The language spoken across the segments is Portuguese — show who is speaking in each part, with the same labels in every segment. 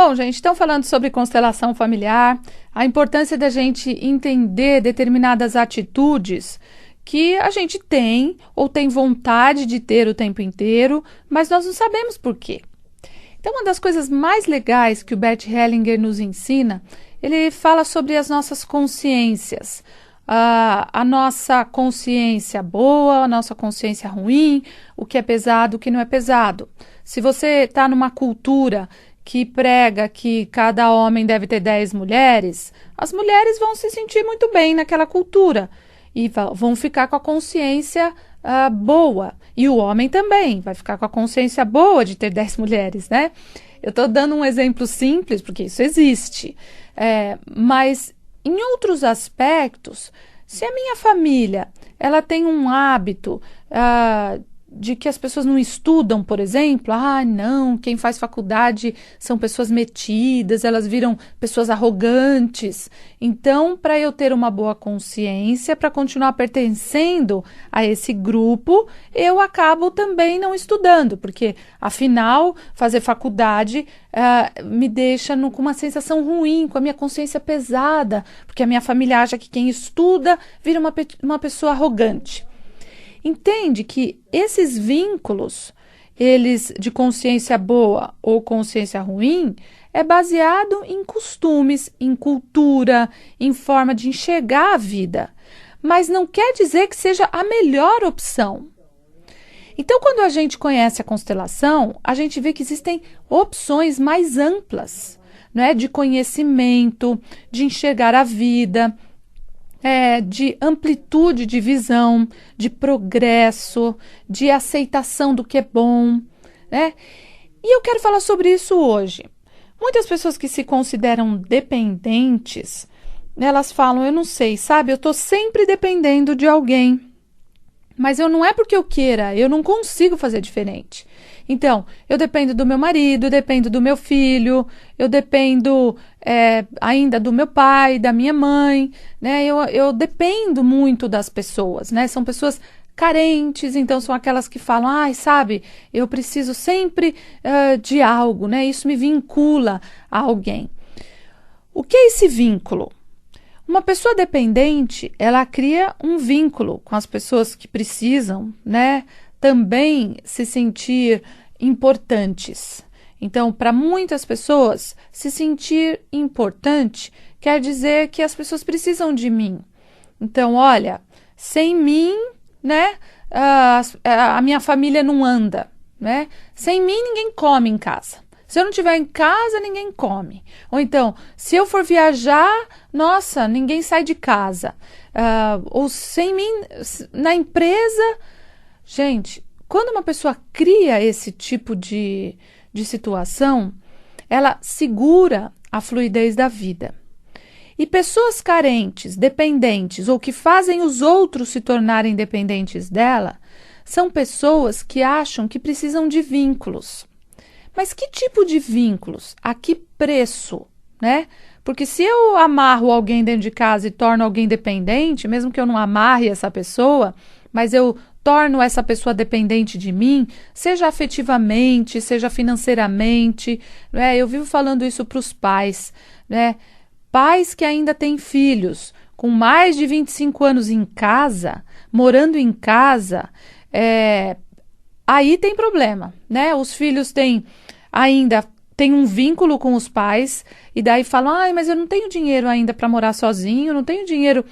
Speaker 1: Bom, gente, estão falando sobre constelação familiar, a importância da gente entender determinadas atitudes que a gente tem ou tem vontade de ter o tempo inteiro, mas nós não sabemos por quê. Então, uma das coisas mais legais que o Bert Hellinger nos ensina, ele fala sobre as nossas consciências. A nossa consciência boa, a nossa consciência ruim, o que é pesado, o que não é pesado. Se você está numa cultura que prega que cada homem deve ter 10 mulheres, as mulheres vão se sentir muito bem naquela cultura e vão ficar com a consciência boa. E o homem também vai ficar com a consciência boa de ter 10 mulheres, né? Eu estou dando um exemplo simples, porque isso existe. Mas em outros aspectos, se a minha família ela tem um hábito de que as pessoas não estudam, por exemplo, não, quem faz faculdade são pessoas metidas, elas viram pessoas arrogantes. Então, para eu ter uma boa consciência, para continuar pertencendo a esse grupo, eu acabo também não estudando, porque, afinal, fazer faculdade me deixa com uma sensação ruim, com a minha consciência pesada, porque a minha família acha que quem estuda vira uma pessoa arrogante. Entende que esses vínculos, eles de consciência boa ou consciência ruim, é baseado em costumes, em cultura, em forma de enxergar a vida. Mas não quer dizer que seja a melhor opção. Então, quando a gente conhece a constelação, a gente vê que existem opções mais amplas, né, de conhecimento, de enxergar a vida, de amplitude de visão, de progresso, de aceitação do que é bom, né? E eu quero falar sobre isso hoje. Muitas pessoas que se consideram dependentes, elas falam, eu não sei, sabe? Eu estou sempre dependendo de alguém. Mas não é porque eu queira, eu não consigo fazer diferente. Então, eu dependo do meu marido, eu dependo do meu filho, eu dependo ainda do meu pai, da minha mãe, né? Eu dependo muito das pessoas, né? São pessoas carentes, então são aquelas que falam, sabe, eu preciso sempre de algo, né? Isso me vincula a alguém. O que é esse vínculo? Uma pessoa dependente, ela cria um vínculo com as pessoas que precisam, né, também se sentir importantes. Então, para muitas pessoas, se sentir importante quer dizer que as pessoas precisam de mim. Então, olha, sem mim, né, a minha família não anda, né? Sem mim, ninguém come em casa. Se eu não estiver em casa, ninguém come. Ou então, se eu for viajar, nossa, ninguém sai de casa. Ou sem mim, na empresa. Gente, quando uma pessoa cria esse tipo de situação, ela segura a fluidez da vida. E pessoas carentes, dependentes, ou que fazem os outros se tornarem dependentes dela, são pessoas que acham que precisam de vínculos. Mas que tipo de vínculos? A que preço, né? Porque se eu amarro alguém dentro de casa e torno alguém dependente, mesmo que eu não amarre essa pessoa, mas eu torno essa pessoa dependente de mim, seja afetivamente, seja financeiramente, né? Eu vivo falando isso para os pais, né? Pais que ainda têm filhos com mais de 25 anos em casa, morando em casa, aí tem problema, né? Os filhos ainda têm um vínculo com os pais e daí falam, mas eu não tenho dinheiro ainda para morar sozinho, não tenho dinheiro,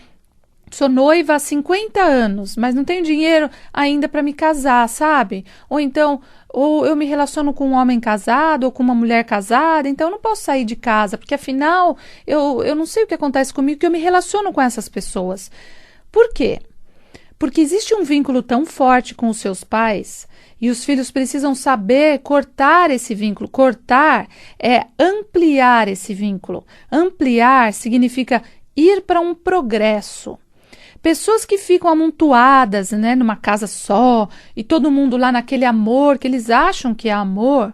Speaker 1: sou noiva há 50 anos, mas não tenho dinheiro ainda para me casar, sabe? Ou então, ou eu me relaciono com um homem casado ou com uma mulher casada, então eu não posso sair de casa, porque afinal eu não sei o que acontece comigo, que eu me relaciono com essas pessoas. Por quê? Porque existe um vínculo tão forte com os seus pais e os filhos precisam saber cortar esse vínculo. Cortar é ampliar esse vínculo. Ampliar significa ir para um progresso. Pessoas que ficam amontoadas, né, numa casa só e todo mundo lá naquele amor que eles acham que é amor,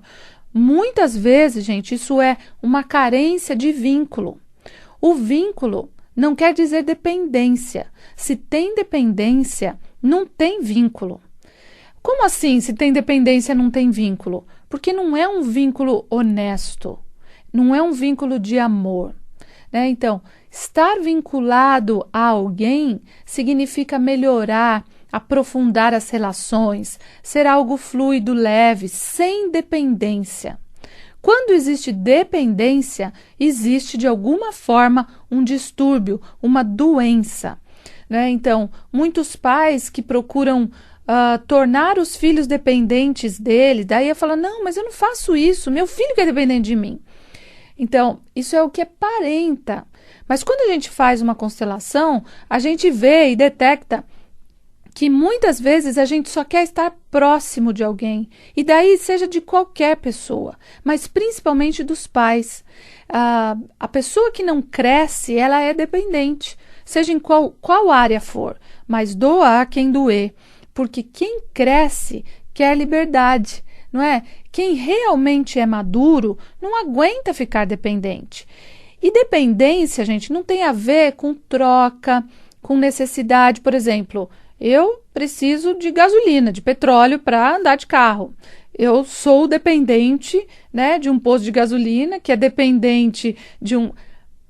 Speaker 1: muitas vezes, gente, isso é uma carência de vínculo. O vínculo não quer dizer dependência. Se tem dependência, não tem vínculo. Como assim, se tem dependência, não tem vínculo? Porque não é um vínculo honesto. não é um vínculo de amor, né? Então, estar vinculado a alguém significa melhorar, aprofundar as relações, ser algo fluido, leve, sem dependência. Quando existe dependência, existe de alguma forma um distúrbio, uma doença, né? Então, muitos pais que procuram tornar os filhos dependentes dele, daí eu falo, não, mas eu não faço isso, meu filho que é dependente de mim. Então, isso é o que aparenta. Mas quando a gente faz uma constelação, a gente vê e detecta que muitas vezes a gente só quer estar próximo de alguém, e daí seja de qualquer pessoa, mas principalmente dos pais. A pessoa que não cresce, ela é dependente, seja em qual área for, mas doa a quem doer, porque quem cresce quer liberdade, não é? Quem realmente é maduro não aguenta ficar dependente. E dependência, gente, não tem a ver com troca, com necessidade. Por exemplo, eu preciso de gasolina, de petróleo para andar de carro. Eu sou dependente, né, de um posto de gasolina, que é dependente de um...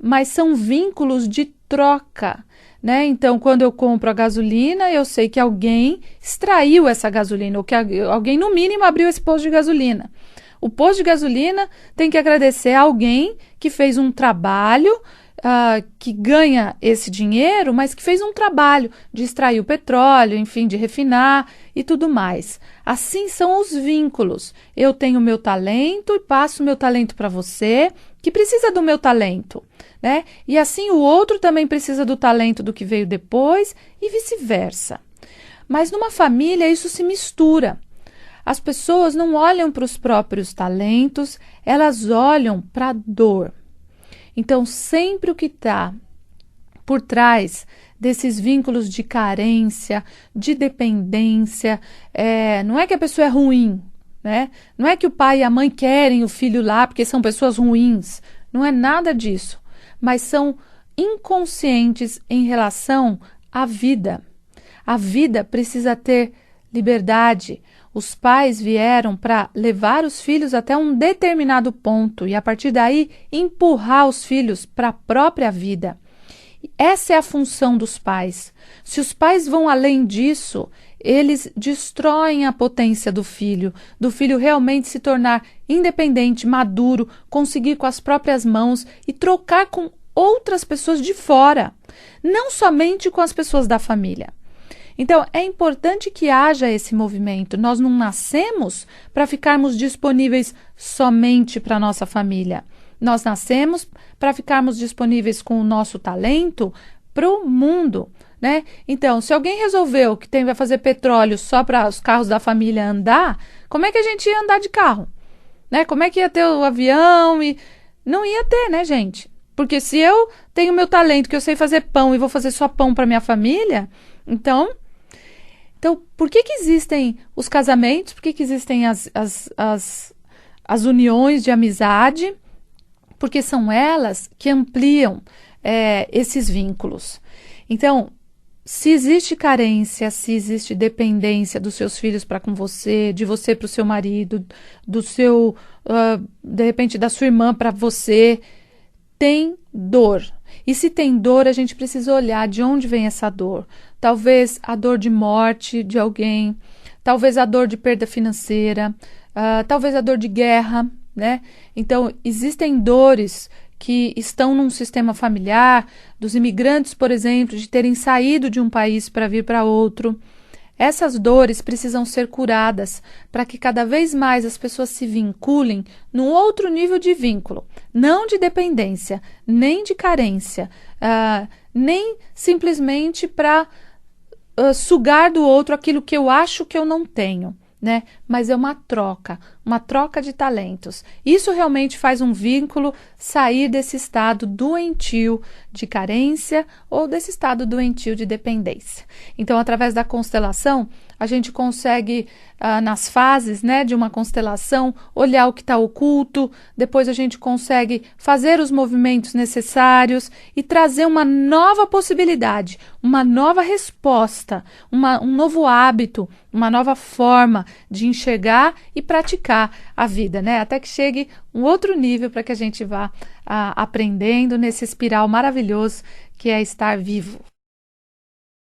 Speaker 1: Mas são vínculos de troca, né? Então, quando eu compro a gasolina, eu sei que alguém extraiu essa gasolina, ou que alguém, no mínimo, abriu esse posto de gasolina. O posto de gasolina tem que agradecer a alguém que fez um trabalho, que ganha esse dinheiro, mas que fez um trabalho de extrair o petróleo, enfim, de refinar e tudo mais. Assim são os vínculos. Eu tenho meu talento e passo meu talento para você, que precisa do meu talento, né? E assim o outro também precisa do talento do que veio depois e vice-versa. Mas numa família isso se mistura. As pessoas não olham para os próprios talentos, elas olham para a dor. Então, sempre o que está por trás desses vínculos de carência, de dependência, não é que a pessoa é ruim, né? Não é que o pai e a mãe querem o filho lá porque são pessoas ruins. Não é nada disso. Mas são inconscientes em relação à vida. A vida precisa ter liberdade. Os pais vieram para levar os filhos até um determinado ponto e, a partir daí, empurrar os filhos para a própria vida. Essa é a função dos pais. Se os pais vão além disso, eles destroem a potência do filho realmente se tornar independente, maduro, conseguir com as próprias mãos e trocar com outras pessoas de fora, não somente com as pessoas da família. Então, é importante que haja esse movimento. Nós não nascemos para ficarmos disponíveis somente para a nossa família. Nós nascemos para ficarmos disponíveis com o nosso talento para o mundo, né? Então, se alguém resolveu que vai fazer petróleo só para os carros da família andar, como é que a gente ia andar de carro? Né? Como é que ia ter o avião? Não ia ter, né, gente? Porque se eu tenho meu talento, que eu sei fazer pão e vou fazer só pão para minha família, então, por que existem os casamentos? Por que existem as uniões de amizade? Porque são elas que ampliam esses vínculos. Então, se existe carência, se existe dependência dos seus filhos para com você, de você para o seu marido, do seu, de repente, da sua irmã para você, tem dor. E se tem dor, a gente precisa olhar de onde vem essa dor. Talvez a dor de morte de alguém, talvez a dor de perda financeira, talvez a dor de guerra, né? Então, existem dores que estão num sistema familiar, dos imigrantes, por exemplo, de terem saído de um país para vir para outro. Essas dores precisam ser curadas para que cada vez mais as pessoas se vinculem num outro nível de vínculo, não de dependência, nem de carência, nem simplesmente para sugar do outro aquilo que eu acho que eu não tenho, né? Mas é uma troca de talentos. Isso realmente faz um vínculo sair desse estado doentio de carência ou desse estado doentio de dependência. Então, através da constelação, a gente consegue, nas fases, né, de uma constelação, olhar o que está oculto, depois a gente consegue fazer os movimentos necessários e trazer uma nova possibilidade, uma nova resposta, um novo hábito, uma nova forma de enxergar e praticar tocar a vida, né? Até que chegue um outro nível para que a gente vá aprendendo nesse espiral maravilhoso que é estar vivo.